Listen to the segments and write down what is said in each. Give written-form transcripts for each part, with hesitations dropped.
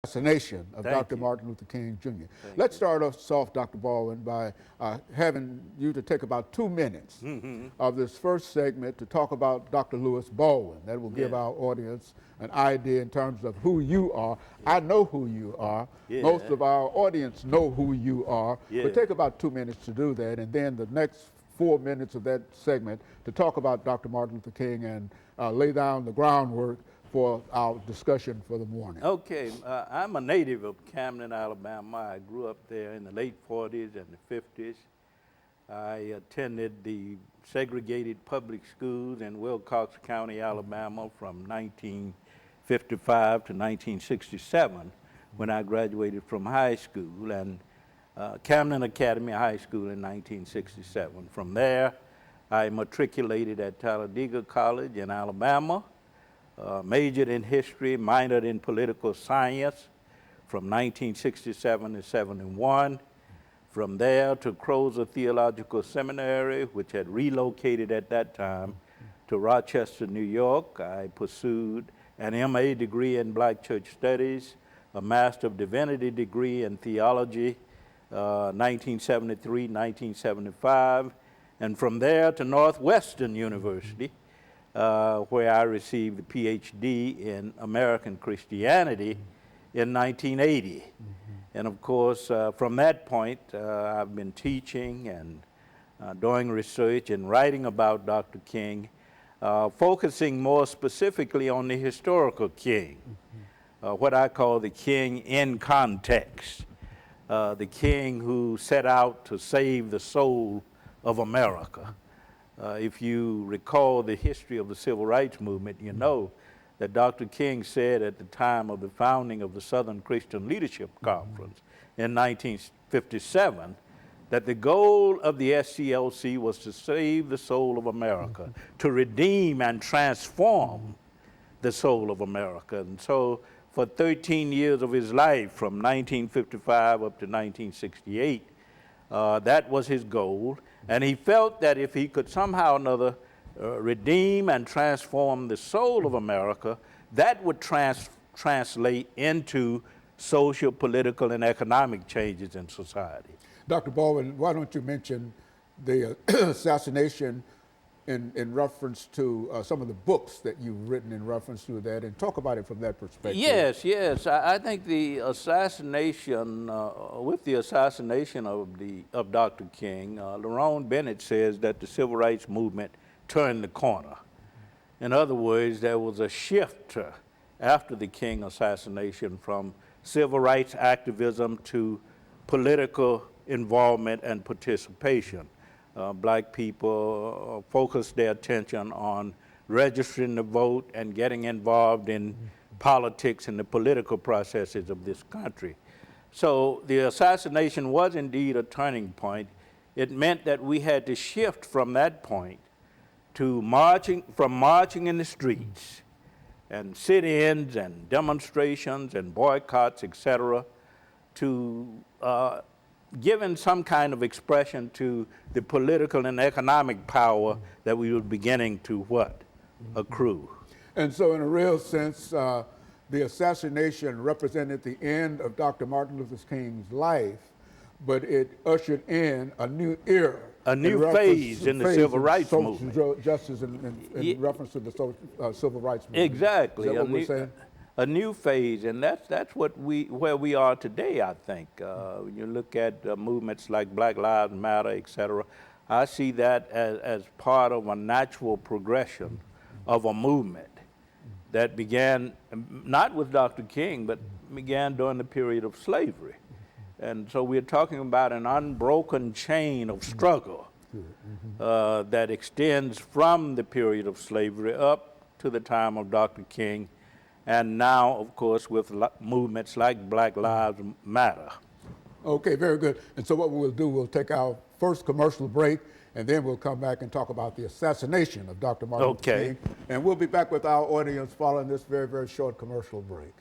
Assassination of Thank Dr. you. Martin Luther King Jr. Thank Let's you. start us off, Dr. Baldwin, by having you to take about 2 minutes of this first segment to talk about Dr. Lewis Baldwin. That will give Yeah. our audience an idea in terms of who you are. I know who you are. Yeah. Most of our audience know who you are. Yeah. But take about 2 minutes to do that, and then the next 4 minutes of that segment to talk about Dr. Martin Luther King and lay down the groundwork for our discussion for the morning. Okay, I'm a native of Camden, Alabama. I grew up there in the late 40s and the 50s. I attended the segregated public schools in Wilcox County, Alabama from 1955 to 1967 when I graduated from high school, and Camden Academy High School in 1967. From there, I matriculated at Talladega College in Alabama, majored in history, minored in political science from 1967 to 71. From there to Crozer Theological Seminary, which had relocated at that time to Rochester, New York. I pursued an MA degree in Black Church Studies, a Master of Divinity degree in Theology, 1973, 1975, and from there to Northwestern University, where I received a PhD in American Christianity in 1980. And of course, from that point, I've been teaching and doing research and writing about Dr. King, focusing more specifically on the historical King, what I call the King in context, the King who set out to save the soul of America. If you recall the history of the Civil Rights Movement, you know that Dr. King said at the time of the founding of the Southern Christian Leadership Conference in 1957 that the goal of the SCLC was to save the soul of America, to redeem and transform the soul of America. And so for 13 years of his life, from 1955 up to 1968, that was his goal. And he felt that if he could somehow or another redeem and transform the soul of America, that would translate into social, political, and economic changes in society. Dr. Baldwin, why don't you mention the assassination in reference to some of the books that you've written in reference to that, and talk about it from that perspective. Yes. I think the assassination, with the assassination of Dr. King, Lerone Bennett says that the civil rights movement turned the corner. In other words, there was a shift after the King assassination from civil rights activism to political involvement and participation. Black people focused their attention on registering to vote and getting involved in politics and the political processes of this country. So the assassination was indeed a turning point. It meant that we had to shift from that point to marching in the streets and sit-ins and demonstrations and boycotts, etc., to giving some kind of expression to the political and economic power that we were beginning to accrue. And so in a real sense, the assassination represented the end of Dr. Martin Luther King's life, but it ushered in a new era. A new phase in the civil rights movement. Justice in reference to the civil rights movement. Exactly. Is that what we're saying? A new phase, and that's where we are today, I think. When you look at movements like Black Lives Matter, etc., I see that as part of a natural progression of a movement that began not with Dr. King, but began during the period of slavery. And so we're talking about an unbroken chain of struggle that extends from the period of slavery up to the time of Dr. King, and now, of course, with movements like Black Lives Matter. Okay, very good. And so what we'll do, we'll take our first commercial break, and then we'll come back and talk about the assassination of Dr. Martin Luther King. And we'll be back with our audience following this very, very short commercial break.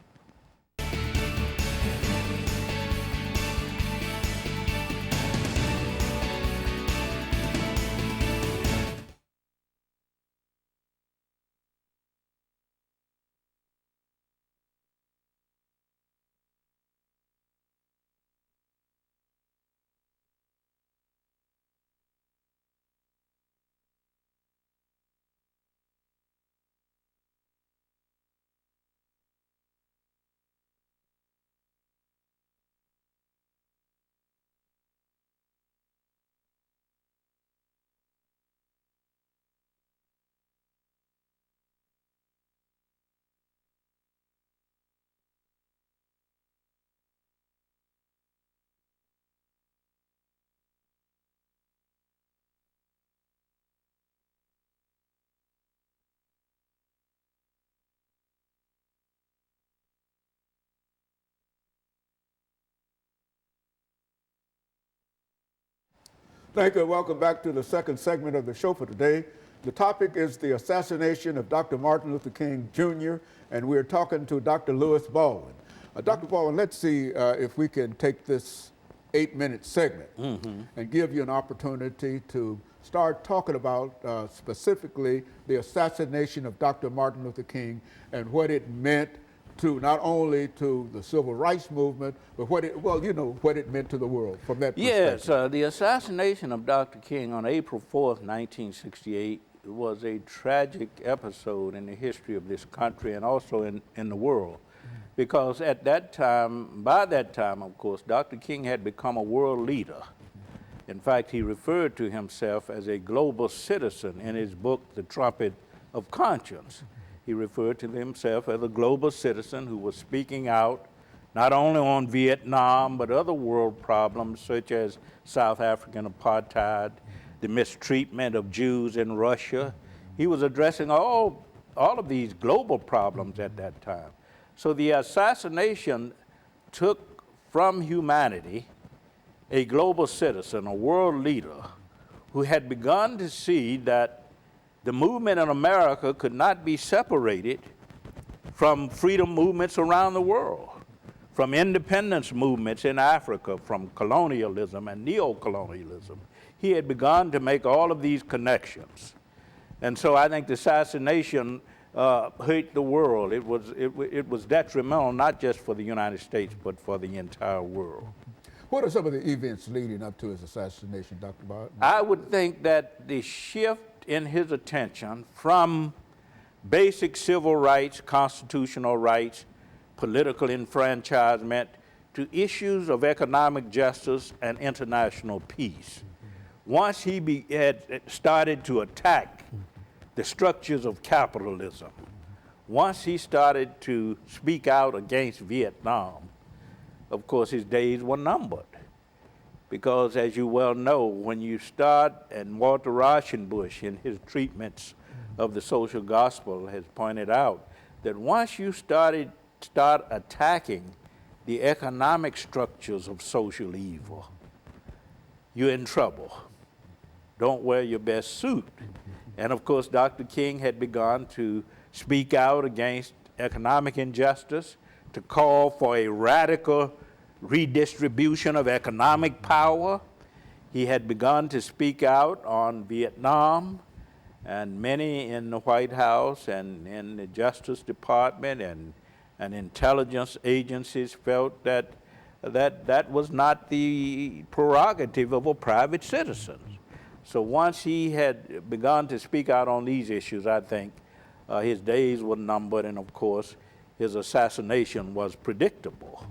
Thank you. Welcome back to the second segment of the show for today. The topic is the assassination of Dr. Martin Luther King Jr., and we're talking to Dr. Lewis Baldwin. Dr. Baldwin, let's see if we can take this 8-minute segment and give you an opportunity to start talking about specifically the assassination of Dr. Martin Luther King and what it meant to not only to the civil rights movement, but what it meant to the world from that perspective. Yes, the assassination of Dr. King on April 4th, 1968 was a tragic episode in the history of this country and also in the world. Because at that time, by that time, of course, Dr. King had become a world leader. In fact, he referred to himself as a global citizen in his book, The Trumpet of Conscience. He referred to himself as a global citizen who was speaking out not only on Vietnam, but other world problems such as South African apartheid, the mistreatment of Jews in Russia. He was addressing all of these global problems at that time. So the assassination took from humanity a global citizen, a world leader, who had begun to see that the movement in America could not be separated from freedom movements around the world, from independence movements in Africa, from colonialism and neo-colonialism. He had begun to make all of these connections. And so I think the assassination hurt the world. It was detrimental not just for the United States, but for the entire world. What are some of the events leading up to his assassination, Dr. Baldwin? I would think that the shift in his attention from basic civil rights, constitutional rights, political enfranchisement, to issues of economic justice and international peace. Once he had started to attack the structures of capitalism, once he started to speak out against Vietnam, of course his days were numbered. Because as you well know, when you start, and Walter Rauschenbusch in his treatments of the social gospel has pointed out, that once you start attacking the economic structures of social evil, you're in trouble. Don't wear your best suit. And of course, Dr. King had begun to speak out against economic injustice, to call for a radical redistribution of economic power. He had begun to speak out on Vietnam, and many in the White House and in the Justice Department and intelligence agencies felt that that was not the prerogative of a private citizen. So once he had begun to speak out on these issues, I think his days were numbered, and of course his assassination was predictable.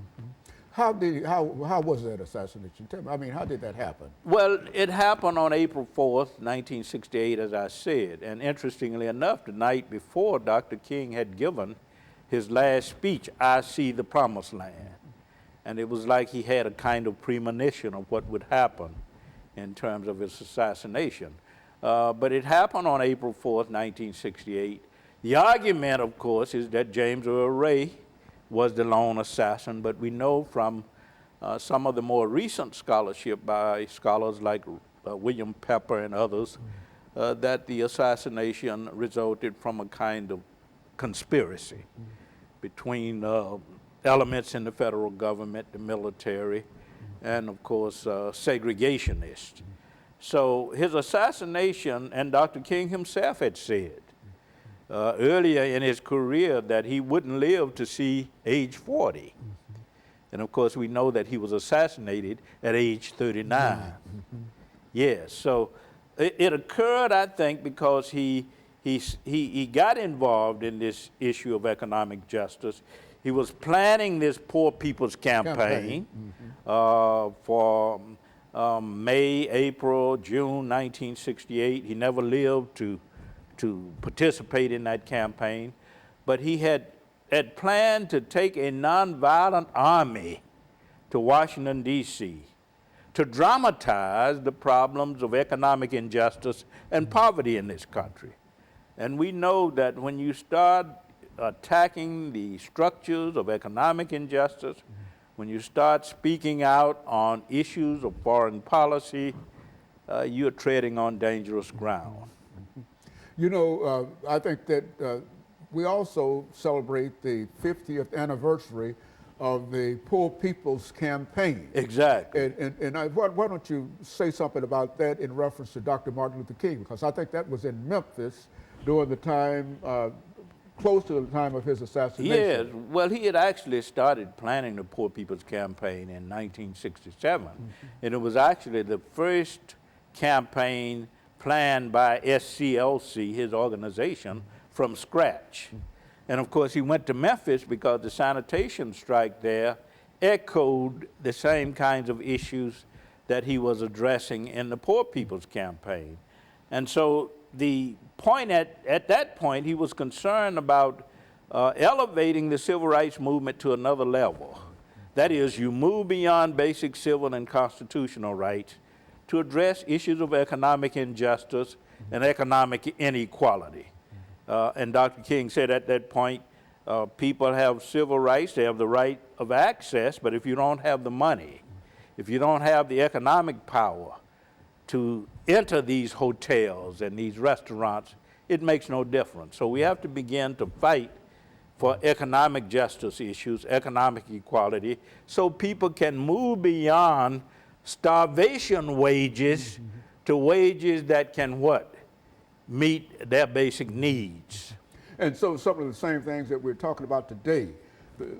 How was that assassination? Tell me, I mean, how did that happen? Well, it happened on April 4th, 1968, as I said. And interestingly enough, the night before, Dr. King had given his last speech, I See the Promised Land. And it was like he had a kind of premonition of what would happen in terms of his assassination. But it happened on April 4th, 1968. The argument, of course, is that James Earl Ray was the lone assassin, but we know from some of the more recent scholarship by scholars like William Pepper and others that the assassination resulted from a kind of conspiracy between elements in the federal government, the military, and of course segregationists. So his assassination, and Dr. King himself had said earlier in his career that he wouldn't live to see age 40. And of course we know that he was assassinated at age 39. Yes, so it occurred, I think, because he got involved in this issue of economic justice. He was planning this Poor People's Campaign for May, April, June 1968. He never lived to participate in that campaign, but he had planned to take a nonviolent army to Washington, D.C. to dramatize the problems of economic injustice and poverty in this country. And we know that when you start attacking the structures of economic injustice, when you start speaking out on issues of foreign policy, you're treading on dangerous ground. You know, I think that we also celebrate the 50th anniversary of the Poor People's Campaign. Exactly. Why don't you say something about that in reference to Dr. Martin Luther King? Because I think that was in Memphis during the time, close to the time of his assassination. Yes, well, he had actually started planning the Poor People's Campaign in 1967. And it was actually the first campaign planned by SCLC, his organization, from scratch. And of course, he went to Memphis because the sanitation strike there echoed the same kinds of issues that he was addressing in the Poor People's Campaign. And so the point at that point, he was concerned about elevating the civil rights movement to another level. That is, you move beyond basic civil and constitutional rights to address issues of economic injustice and economic inequality. And Dr. King said at that point, people have civil rights, they have the right of access, but if you don't have the money, if you don't have the economic power to enter these hotels and these restaurants, it makes no difference. So we have to begin to fight for economic justice issues, economic equality, so people can move beyond starvation wages to wages that can what? Meet their basic needs. And so some of the same things that we're talking about today,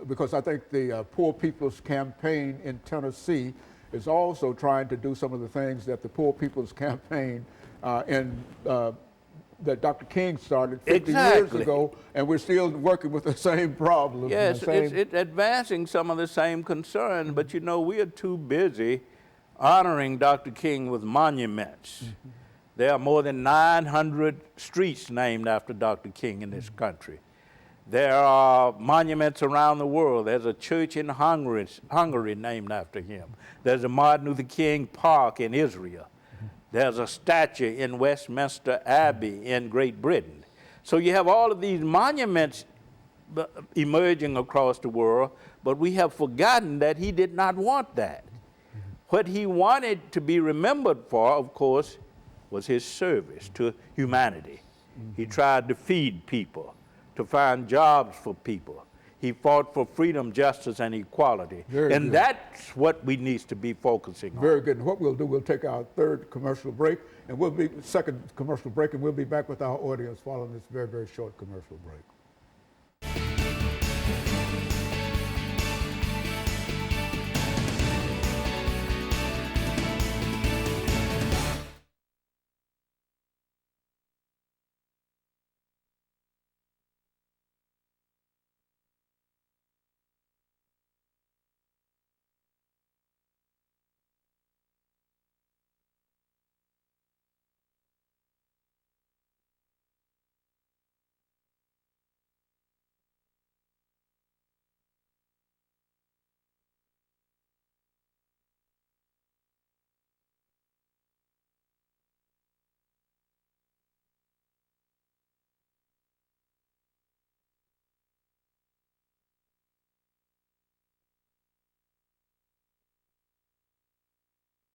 because I think the Poor People's Campaign in Tennessee is also trying to do some of the things that the Poor People's Campaign that Dr. King started 50 years ago, and we're still working with the same problems. Yes, it's advancing some of the same concerns, but you know, we are too busy honoring Dr. King with monuments. There are more than 900 streets named after Dr. King in this country. There are monuments around the world. There's a church in Hungary named after him. There's a Martin Luther King Park in Israel. There's a statue in Westminster Abbey in Great Britain. So you have all of these monuments emerging across the world, but we have forgotten that he did not want that. What he wanted to be remembered for, of course, was his service to humanity. He tried to feed people, to find jobs for people. He fought for freedom, justice, and equality. And that's what we need to be focusing on. Very good. And what we'll do, we'll take our third commercial break, and second commercial break, and we'll be back with our audience following this very, very short commercial break.